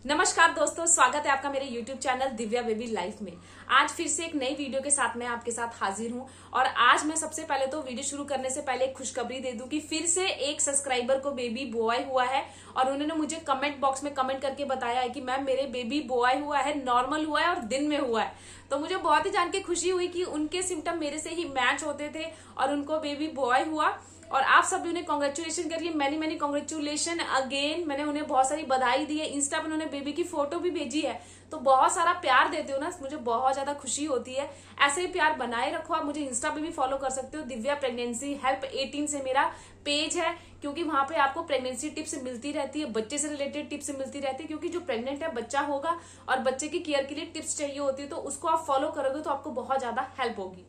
नमस्कार दोस्तों, स्वागत है आपका मेरे YouTube channel Divya baby life में। आज फिर से एक नई वीडियो के साथ मैं आपके साथ हाजिर हूं और आज मैं सबसे पहले तो वीडियो शुरू करने से पहले एक खुशखबरी दे दूं कि फिर से एक सब्सक्राइबर को बेबी बॉय हुआ है और उन्होंने मुझे कमेंट बॉक्स में कमेंट करके बताया है कि मैम मेरे बेबी बॉय हुआ है, नॉर्मल हुआ है और दिन में हुआ है। तो मुझे बहुत ही जान के खुशी हुई कि उनके सिम्टम मेरे से ही मैच होते थे और उनको बेबी बॉय हुआ। और आप सभी उन्हें कॉन्ग्रेचुलेशन करिए, मैनी कॉन्ग्रेचुलेशन अगेन। मैंने उन्हें बहुत सारी बधाई दी है, इंस्टा पर उन्होंने बेबी की फोटो भी भेजी है। तो बहुत सारा प्यार देते हो ना, मुझे बहुत ज्यादा खुशी होती है। ऐसे ही प्यार बनाए रखो। आप मुझे इंस्टा पे भी फॉलो कर सकते हो, दिव्या प्रेगनेंसी हेल्प 18 से मेरा पेज है, क्योंकि वहां पे आपको प्रेगनेंसी टिप्स मिलती रहती है, बच्चे से रिलेटेड टिप्स मिलती रहती है। क्योंकि जो प्रेग्नेंट है बच्चा होगा और बच्चे की केयर के लिए टिप्स चाहिए होती है, तो उसको आप फॉलो करोगे तो आपको बहुत ज्यादा हेल्प होगी।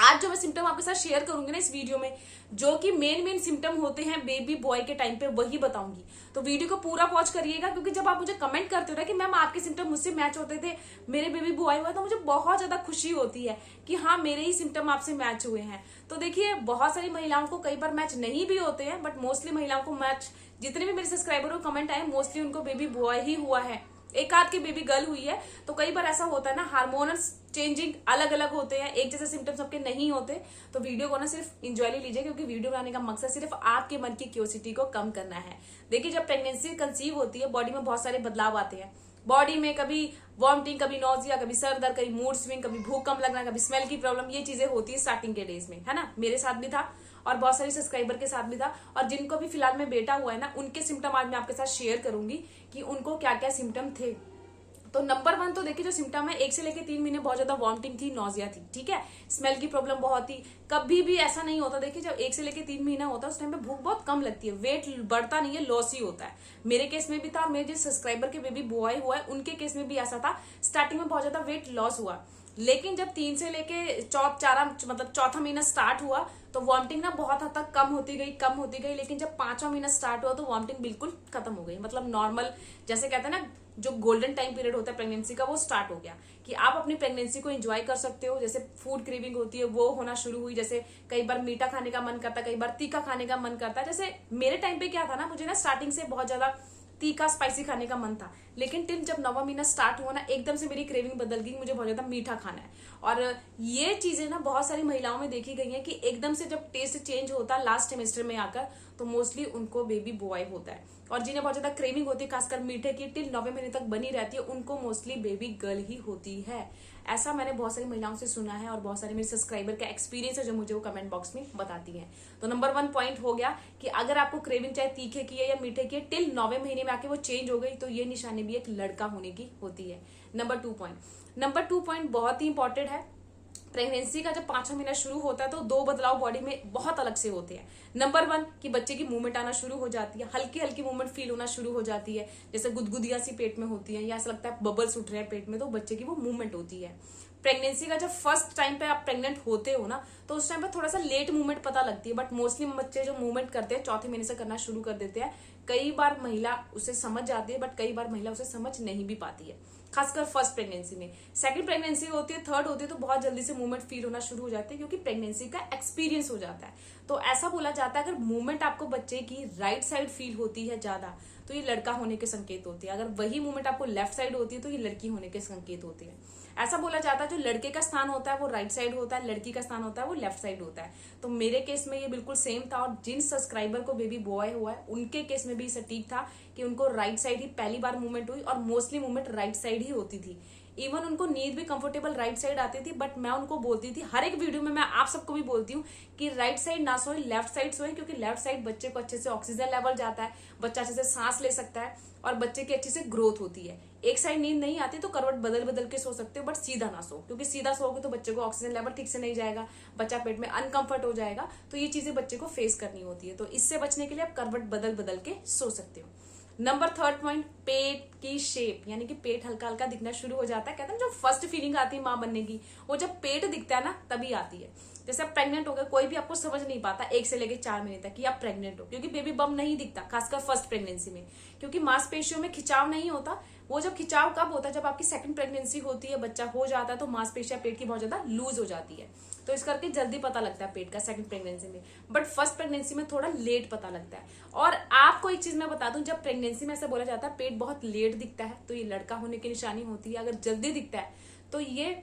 आज जो मैं सिम्टम आपके साथ शेयर करूंगी ना इस वीडियो में, जो कि मेन सिम्टम होते हैं बेबी बॉय के टाइम पे, वही बताऊंगी। तो वीडियो को पूरा वॉच करिएगा, क्योंकि जब आप मुझे कमेंट करते हो ना कि मैम आपके सिम्टम मुझसे मैच होते थे, मेरे बेबी बॉय हुआ, तो मुझे बहुत ज्यादा खुशी होती है कि हाँ मेरे ही सिम्टम आपसे मैच हुए हैं। तो देखिए, बहुत सारी महिलाओं को कई बार मैच नहीं भी होते हैं, बट मोस्टली महिलाओं को मैच, जितने भी मेरे सब्सक्राइबर को कमेंट आए मोस्टली उनको बेबी बॉय ही हुआ है। एक आध की बेबी गर्ल हुई है। तो कई बार ऐसा होता है ना, हार्मोनल्स चेंजिंग अलग अलग होते हैं, एक जैसे सिम्टम्स सबके नहीं होते। तो वीडियो को ना सिर्फ इंजॉय लीजिए, क्योंकि वीडियो बनाने का मकसद सिर्फ आपके मन की क्यूरियोसिटी को कम करना है। देखिए, जब प्रेगनेंसी कंसीव होती है, बॉडी में बहुत सारे बदलाव आते हैं। बॉडी में कभी वॉमिटिंग, कभी नोजिया, कभी सर दर्द, कभी मूड स्विंग, कभी भूख कम लगना, कभी स्मेल की प्रॉब्लम, ये चीजें होती है स्टार्टिंग के डेज में, है ना। मेरे साथ भी था और बहुत सारे सब्सक्राइबर के साथ भी था। और जिनको भी फिलहाल में बेटा हुआ है ना, उनके सिम्टम आज मैं आपके साथ शेयर करूंगी कि उनको क्या क्या सिम्टम थे। तो नंबर 1 तो देखिए, जो सिम्टम है, 1 से लेकर 3 महीने बहुत ज्यादा वॉमिटिंग थी, नोजिया थी, ठीक है। स्मेल की प्रॉब्लम बहुत थी। कभी भी ऐसा नहीं होता, देखिए जब 1 से लेकर 3 महीना होता है उस टाइम पे भूख बहुत कम लगती है, वेट बढ़ता नहीं है, लॉस ही होता है। मेरे केस में भी था और मेरे जिस सब्सक्राइबर के बेबी बॉय हुआ है उनके केस में भी ऐसा था। स्टार्टिंग में बहुत ज्यादा वेट लॉस हुआ, लेकिन जब 3 से लेके चौथा महीना स्टार्ट हुआ तो वॉमिटिंग ना बहुत हद तक कम होती गई। लेकिन जब 5वां महीना स्टार्ट हुआ तो वॉमिटिंग बिल्कुल खत्म हो गई। मतलब नॉर्मल, जैसे कहते हैं ना, जो गोल्डन टाइम पीरियड होता है प्रेगनेंसी का, वो स्टार्ट हो गया कि आप अपनी प्रेगनेंसी को एंजॉय कर सकते हो। जैसे फूड क्रेविंग होती है वो होना शुरू हुई, जैसे कई बार मीठा खाने का मन करता है, कई बार तीखा खाने का मन करता है। जैसे मेरे टाइम पे क्या था ना, मुझे ना स्टार्टिंग से बहुत ज्यादा तीखा स्पाइसी खाने का मन था, लेकिन टिल जब 9वां महीना स्टार्ट हुआ ना, एकदम से मेरी क्रेविंग बदल गई, मुझे बहुत ज्यादा मीठा खाना है। और ये चीजें ना बहुत सारी महिलाओं में देखी गई है कि एकदम से जब टेस्ट चेंज होता है लास्ट सेमेस्टर में आकर, तो मोस्टली उनको बेबी बॉय होता है। और जिन्हें बहुत ज्यादा क्रेविंग होती है खासकर मीठे की, टिल 9वें महीने तक बनी रहती है, उनको मोस्टली बेबी गर्ल ही होती है। ऐसा मैंने बहुत सारी महिलाओं से सुना है और बहुत सारे मेरे सब्सक्राइबर का एक्सपीरियंस है जो मुझे वो कमेंट बॉक्स में बताती हैं। तो नंबर 1 पॉइंट हो गया कि अगर आपको क्रेविंग चाहे तीखे की है या मीठे की है, टिल 9वें महीने में आके वो चेंज हो गई, तो ये निशानी भी एक लड़का होने की होती है। नंबर 2 पॉइंट बहुत ही इंपॉर्टेंट है। प्रेगनेंसी का जब 5वां महीना शुरू होता है तो 2 बदलाव बॉडी में बहुत अलग से होते हैं। नंबर 1 कि बच्चे की मूवमेंट आना शुरू हो जाती है, हल्की हल्की मूवमेंट फील होना शुरू हो जाती है, जैसे गुदगुदियां सी पेट में होती है या ऐसा लगता है बबल्स उठ रहे हैं पेट में, तो बच्चे की वो मूवमेंट होती है। प्रेगनेंसी का जब फर्स्ट टाइम पे आप प्रेग्नेंट होते हो ना, तो उस टाइम पे थोड़ा सा लेट मूवमेंट पता लगती है, बट मोस्टली बच्चे जो मूवमेंट करते हैं 4थे महीने से करना शुरू कर देते हैं। कई बार महिला उसे समझ जाती है, बट कई बार महिला उसे समझ नहीं भी पाती है, खासकर फर्स्ट प्रेगनेंसी में। सेकंड प्रेगनेंसी होती है, थर्ड होती है, तो बहुत जल्दी से मूवमेंट फील होना शुरू हो जाती है, क्योंकि प्रेगनेंसी का एक्सपीरियंस हो जाता है। तो ऐसा बोला जाता है, अगर मूवमेंट आपको बच्चे की राइट साइड फील होती है ज्यादा, तो ये लड़का होने के संकेत होते हैं। अगर वही मूवमेंट आपको लेफ्ट साइड होती है तो ये लड़की होने के संकेत होते हैं। ऐसा बोला जाता है जो लड़के का स्थान होता है वो राइट साइड होता है, लड़की का स्थान होता है वो लेफ्ट साइड होता है। तो मेरे केस में ये बिल्कुल सेम था, और जिन सब्सक्राइबर को बेबी बॉय हुआ है उनके केस में भी सटीक था कि उनको राइट साइड ही पहली बार मूवमेंट हुई, और मोस्टली मूवमेंट राइट साइड ही होती थी। इवन उनको नींद भी कंफर्टेबल राइट साइड आती थी, बट मैं उनको बोलती थी, हर एक वीडियो में मैं आप सबको भी बोलती हूँ कि राइट साइड ना सोए, लेफ्ट साइड सोए, क्योंकि लेफ्ट साइड बच्चे को अच्छे से ऑक्सीजन लेवल जाता है, बच्चा अच्छे से सांस ले सकता है और बच्चे की अच्छी से ग्रोथ होती है। एक साइड नींद नहीं आती तो करवट बदल बदल के सो सकते हो, बट सीधा ना सो, क्योंकि सीधा सोओगे तो बच्चे को ऑक्सीजन लेवल ठीक से नहीं जाएगा, बच्चा पेट में अनकंफर्ट हो जाएगा। तो ये चीजें बच्चे को फेस करनी होती है। तो इससे बचने के लिए आप करवट बदल बदल के सो सकते हो। नंबर 3 पॉइंट, पेट की शेप, यानी कि पेट हल्का हल्का दिखना शुरू हो जाता है। कहते हैं जो फर्स्ट फीलिंग आती है माँ बनने की, वो जब पेट दिखता है ना तभी आती है। जैसे आप प्रेग्नेंट हो गए, कोई भी आपको समझ नहीं पाता 1 से लेकर 4 महीने तक कि आप प्रेग्नेंट हो, क्योंकि बेबी बम नहीं दिखता, खासकर फर्स्ट प्रेगनेंसी में, क्योंकि मांसपेशियों में खिंचाव नहीं होता, वो जब खिंचाव कब होता है, जब आपकी सेकंड प्रेगनेंसी होती है, बच्चा हो जाता है, तो मांसपेशियां पेट की बहुत ज्यादा लूज हो जाती है, तो इस करके जल्दी पता लगता है पेट का सेकंड प्रेगनेंसी में। बट फर्स्ट प्रेगनेंसी में थोड़ा लेट पता लगता है। और आपको एक चीज मैं बता दूं, जब प्रेगनेंसी में ऐसा बोला जाता है पेट बहुत लेट दिखता है, तो ये लड़का होने की निशानी होती है। अगर जल्दी दिखता है तो ये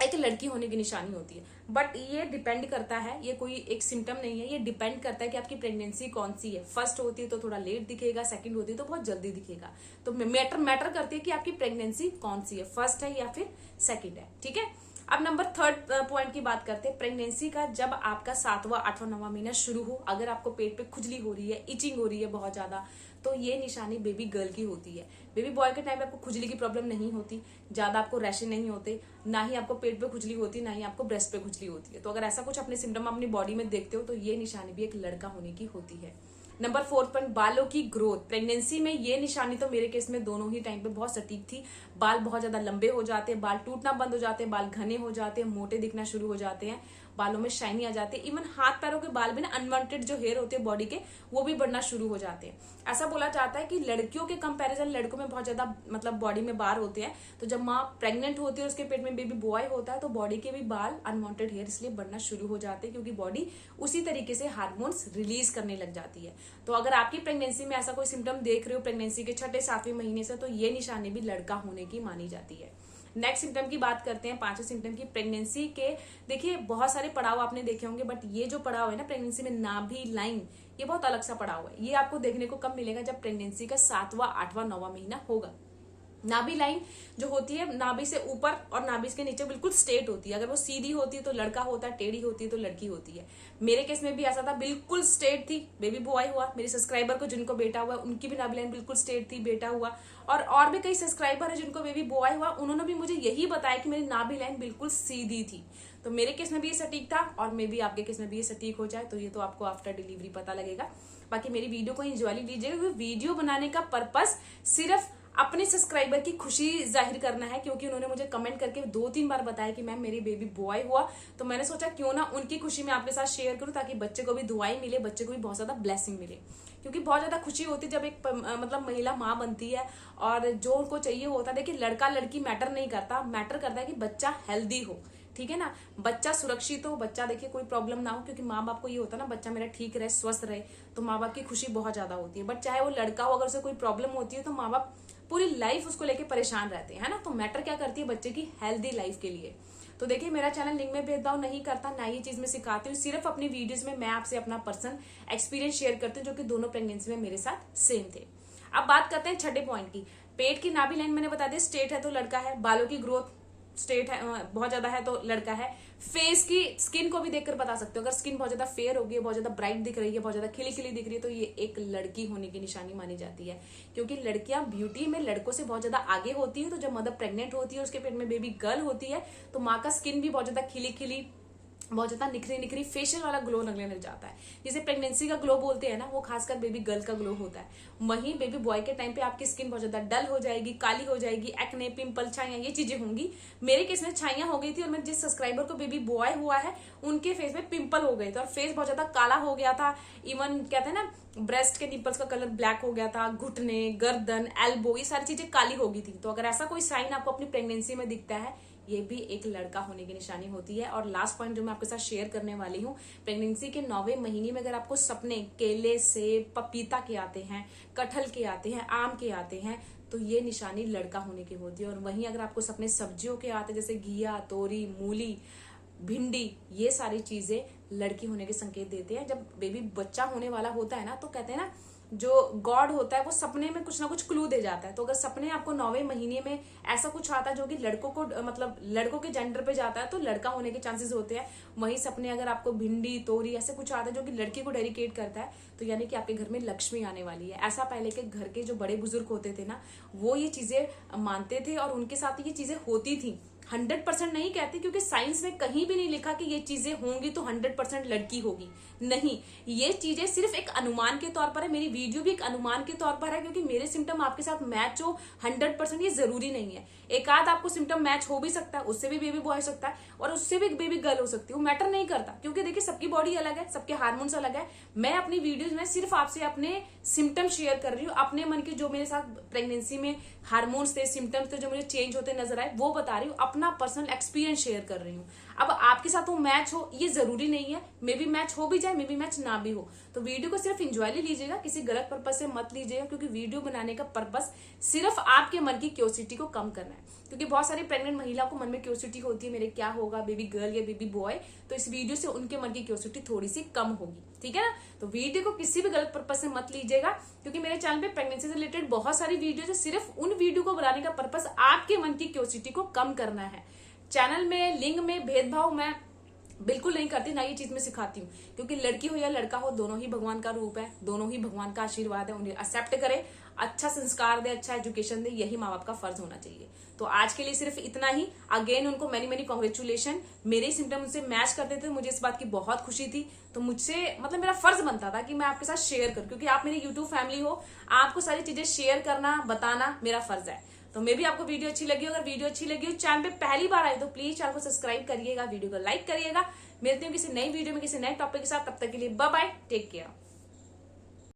एक लड़की होने की निशानी होती है। बट ये डिपेंड करता है, ये कोई एक सिम्टम नहीं है, ये डिपेंड करता है कि आपकी प्रेगनेंसी कौन सी है। फर्स्ट होती है तो थोड़ा लेट दिखेगा, सेकंड होती है तो बहुत जल्दी दिखेगा। तो मैटर करती है कि आपकी प्रेगनेंसी कौन सी है, फर्स्ट है या फिर सेकंड है। ठीक है, अब नंबर थर्ड पॉइंट की बात करते हैं। प्रेगनेंसी का जब आपका 7वां 8वां 9वां महीना शुरू हो, अगर आपको पेट पे खुजली हो रही है, इचिंग हो रही है बहुत ज्यादा, तो ये निशानी बेबी गर्ल की होती है। बेबी बॉय के टाइम पे आपको खुजली की प्रॉब्लम नहीं होती, ज्यादा आपको रैशें नहीं होते, ना ही आपको पेट पे खुजली होती, ना ही आपको ब्रेस्ट पे खुजली होती है। तो अगर ऐसा कुछ अपने सिम्टम अपनी बॉडी में देखते हो तो ये निशानी भी एक लड़का होने की होती है। नंबर 4 पॉइंट, बालों की ग्रोथ। प्रेगनेंसी में ये निशानी तो मेरे केस में दोनों ही टाइम पे बहुत सटीक थी। बाल बहुत ज्यादा लंबे हो जाते हैं, बाल टूटना बंद हो जाते हैं, बाल घने हो जाते हैं, मोटे दिखना शुरू हो जाते हैं, बालों में शाइनी आ जाती है। इवन हाथ पैरों के बाल भी ना, अनवांटेड जो हेयर होते हैं बॉडी के, वो भी बढ़ना शुरू हो जाते हैं। ऐसा बोला जाता है कि लड़कियों के कंपैरिजन लड़कों में बहुत ज्यादा मतलब बॉडी में बाल होते हैं। तो जब माँ प्रेग्नेंट होती है, उसके पेट में बेबी बॉय होता है, तो बॉडी के भी बाल, अनवांटेड हेयर इसलिए बढ़ना शुरू हो जाते हैं, क्योंकि बॉडी उसी तरीके से हार्मोन्स रिलीज करने लग जाती है। तो अगर आपकी प्रेगनेंसी में ऐसा कोई सिम्टम देख रहे हो प्रेगनेंसी के 6 7वें महीने से, तो ये निशानी भी लड़का होने की मानी जाती है। नेक्स्ट सिम्टम की बात करते हैं, 5वें सिम्टम की। प्रेगनेंसी के देखिए बहुत सारे पड़ाव आपने देखे होंगे, बट ये जो पड़ाव है ना प्रेगनेंसी में, नाभि लाइन, ये बहुत अलग सा पड़ाव है। ये आपको देखने को कब मिलेगा, जब प्रेगनेंसी का 7वां 8वां 9वां महीना होगा। नाभि लाइन जो होती है, नाभि से ऊपर और नाभि के नीचे बिल्कुल स्ट्रेट होती है। अगर वो सीधी होती है तो लड़का होता है, टेढ़ी होती है तो लड़की होती है। मेरे केस में भी ऐसा था, बिल्कुल स्ट्रेट थी, बेबी बॉय हुआ। मेरे सब्सक्राइबर को जिनको बेटा हुआ, उनकी भी नाभि लाइन बिल्कुल स्ट्रेट थी, बेटा हुआ। और भी कई सब्सक्राइबर है जिनको बेबी बॉय हुआ, उन्होंने भी मुझे यही बताया कि मेरी नाभि लाइन बिल्कुल सीधी थी। तो मेरे केस में भी ये सटीक था, और मे भी आपके केस में भी ये सटीक हो जाए, तो ये तो आपको आफ्टर डिलीवरी पता लगेगा। बाकी मेरी वीडियो को एंजॉय लीजिएगा, क्योंकि वीडियो बनाने का पर्पस सिर्फ अपने सब्सक्राइबर की खुशी जाहिर करना है, क्योंकि उन्होंने मुझे कमेंट करके 2-3 बार बताया कि मैम मेरी बेबी बॉय हुआ। तो मैंने सोचा क्यों ना उनकी खुशी में आपके साथ शेयर करूं, ताकि बच्चे को भी दुआएं मिले, बच्चे को भी बहुत ज्यादा ब्लेसिंग मिले। क्योंकि बहुत ज्यादा खुशी होती है जब एक मतलब महिला माँ बनती है, और जो उनको चाहिए होता है, देखिए लड़का लड़की मैटर नहीं करता, मैटर करता है कि बच्चा हेल्दी हो। ठीक है ना, बच्चा सुरक्षित हो, बच्चा देखिए कोई प्रॉब्लम ना हो, क्योंकि माँ बाप को ये होता है ना बच्चा मेरा ठीक रहे, स्वस्थ रहे, तो माँ बाप की खुशी बहुत ज्यादा होती है। बट चाहे वो लड़का हो, अगर उसे कोई प्रॉब्लम होती है तो माँ बाप पूरी लाइफ उसको लेके परेशान रहते हैं, है ना। तो मैटर क्या करती है, बच्चे की हेल्दी लाइफ के लिए। तो देखिए मेरा चैनल लिंग में भेदभाव नहीं करता, ना ये चीज मैं सिखाती हूँ। सिर्फ अपनी वीडियोस में मैं आपसे अपना पर्सन एक्सपीरियंस शेयर करती हूँ, जो कि दोनों प्रेगनेंसी में मेरे साथ सेम थे। अब बात करते हैं 6ठे पॉइंट की। पेट की नाभि लाइन मैंने बता दिया स्ट्रेट है तो लड़का है, बालों की ग्रोथ स्ट्रेट है, बहुत ज्यादा है तो लड़का है। फेस की स्किन को भी देखकर बता सकते हो, अगर स्किन बहुत ज्यादा फेयर होगी, बहुत ज्यादा ब्राइट दिख रही है, बहुत ज्यादा खिली खिली दिख रही है, तो ये एक लड़की होने की निशानी मानी जाती है। क्योंकि लड़कियां ब्यूटी में लड़कों से बहुत ज्यादा आगे होती है। तो जब मदर प्रेग्नेंट होती है, उसके पेट में बेबी गर्ल होती है, तो माँ का स्किन भी बहुत ज्यादा खिली खिली, बहुत ज्यादा निखरी निखरी, फेशियल वाला ग्लो लगने लग जाता है। जिसे प्रेगनेंसी का ग्लो बोलते हैं ना, वो खासकर बेबी गर्ल का ग्लो होता है। वहीं बेबी बॉय के टाइम पे आपकी स्किन बहुत ज्यादा डल हो जाएगी, काली हो जाएगी, एक्ने, पिंपल, छाइयां, ये चीजें होंगी। मेरे केस में छाइयां हो गई थी, और मैं जिस सब्सक्राइबर को बेबी बॉय हुआ है उनके फेस में पिंपल हो गए थे, और फेस बहुत ज्यादा काला हो गया था। इवन कहते हैं ना, ब्रेस्ट के निपल्स का कलर ब्लैक हो गया था, घुटने, गर्दन, एल्बो, ये सारी चीजें काली हो गई थी। तो अगर ऐसा कोई साइन आपको अपनी प्रेगनेंसी में दिखता है, ये भी एक लड़का होने की निशानी होती है। और लास्ट पॉइंट जो मैं आपके साथ शेयर करने वाली हूँ, प्रेगनेंसी के 9वें महीने में अगर आपको सपने केले से, पपीता के आते हैं, कटहल के आते हैं, आम के आते हैं, तो ये निशानी लड़का होने की होती है। और वहीं अगर आपको सपने सब्जियों के आते हैं, जैसे घिया, तोरी, मूली, भिंडी, ये सारी चीजें लड़की होने के संकेत देते हैं। जब बेबी बच्चा होने वाला होता है ना, तो कहते हैं ना, जो गॉड होता है वो सपने में कुछ ना कुछ क्लू दे जाता है। तो अगर सपने आपको 9वें महीने में ऐसा कुछ आता है जो कि लड़कों को मतलब लड़कों के जेंडर पे जाता है, तो लड़का होने के चांसेस होते हैं। वही सपने अगर आपको भिंडी, तोरी, ऐसे कुछ आता है जो कि लड़की को डेडिकेट करता है, तो यानी कि आपके घर में लक्ष्मी आने वाली है। ऐसा पहले के घर के जो बड़े बुजुर्ग होते थे ना, वो ये चीजें मानते थे, और उनके साथ ये चीजें होती थी। 100% नहीं कहते, क्योंकि साइंस में कहीं भी नहीं लिखा कि ये चीजें होंगी तो 100% लड़की होगी। नहीं, ये चीजें सिर्फ एक अनुमान के तौर पर है। मेरी वीडियो भी एक अनुमान के तौर पर है, क्योंकि मेरे सिम्टम आपके साथ मैच हो 100% ये जरूरी नहीं है। एक आध आपको सिम्टम मैच हो भी सकता है, उससे भी बेबी बॉय हो सकता है और उससे भी बेबी गर्ल हो सकती है, वो मैटर नहीं करता, क्योंकि देखिए सबकी बॉडी अलग है, सबके हार्मोन्स अलग है। मैं अपनी वीडियोज में सिर्फ आपसे अपने सिम्टम शेयर कर रही हूँ, अपने मन के जो मेरे साथ प्रेगनेंसी में हार्मोन्स थे, सिम्टम्स थे, जो मुझे चेंज होते नजर आए, वो बता रही हूँ, अपना पर्सनल एक्सपीरियंस शेयर कर रही हूँ। अब आपके साथ वो मैच हो ये जरूरी नहीं है, मे बी मैच हो भी जाए, मे बी मैच ना भी हो। तो वीडियो को सिर्फ इंजॉय लीजिएगा, किसी गलत पर्पज से मत लीजिएगा, क्योंकि वीडियो बनाने का पर्पस सिर्फ आपके मन की क्यूरियोसिटी को कम करना है। क्योंकि बहुत सारी प्रेग्नेंट महिला को मन में क्यूरियोसिटी होती है, मेरे क्या होगा, बेबी गर्ल या बेबी बॉय, तो इस वीडियो से उनके मन की क्यूरियोसिटी थोड़ी सी कम होगी, ठीक है ना। तो वीडियो को किसी भी गलत पर्पज से मत लीजिएगा, क्योंकि मेरे चैनल पे प्रेगनेंसी से रिलेटेड बहुत सारी वीडियो है, सिर्फ उन वीडियो को बनाने का पर्पस आपके मन की क्यूरियोसिटी को कम करना है। चैनल में लिंग में भेदभाव मैं बिल्कुल नहीं करती, ना ये चीज मैं सिखाती हूँ, क्योंकि लड़की हो या लड़का हो, दोनों ही भगवान का रूप है, दोनों ही भगवान का आशीर्वाद है। उन्हें एक्सेप्ट करे, अच्छा संस्कार दे, अच्छा एजुकेशन दे, यही माँ बाप का फर्ज होना चाहिए। तो आज के लिए सिर्फ इतना ही। अगेन उनको मैनी मैनी कॉन्ग्रेचुलेशन। मेरे सिम्टम उनसे मैच करते थे, मुझे इस बात की बहुत खुशी थी। तो मुझसे मतलब मेरा फर्ज बनता था कि मैं आपके साथ शेयर करूं, क्योंकि आप मेरी यूट्यूब फैमिली हो, आपको सारी चीजें शेयर करना, बताना मेरा फर्ज है। तो मे भी आपको वीडियो अच्छी लगी हो, अगर वीडियो अच्छी लगी हो, चैनल पे पहली बार आए तो प्लीज चैनल को सब्सक्राइब करिएगा, वीडियो को लाइक करिएगा। मिलते हैं किसी नई वीडियो में किसी नए टॉपिक के साथ, तब तक के लिए बाय बाय, टेक केयर।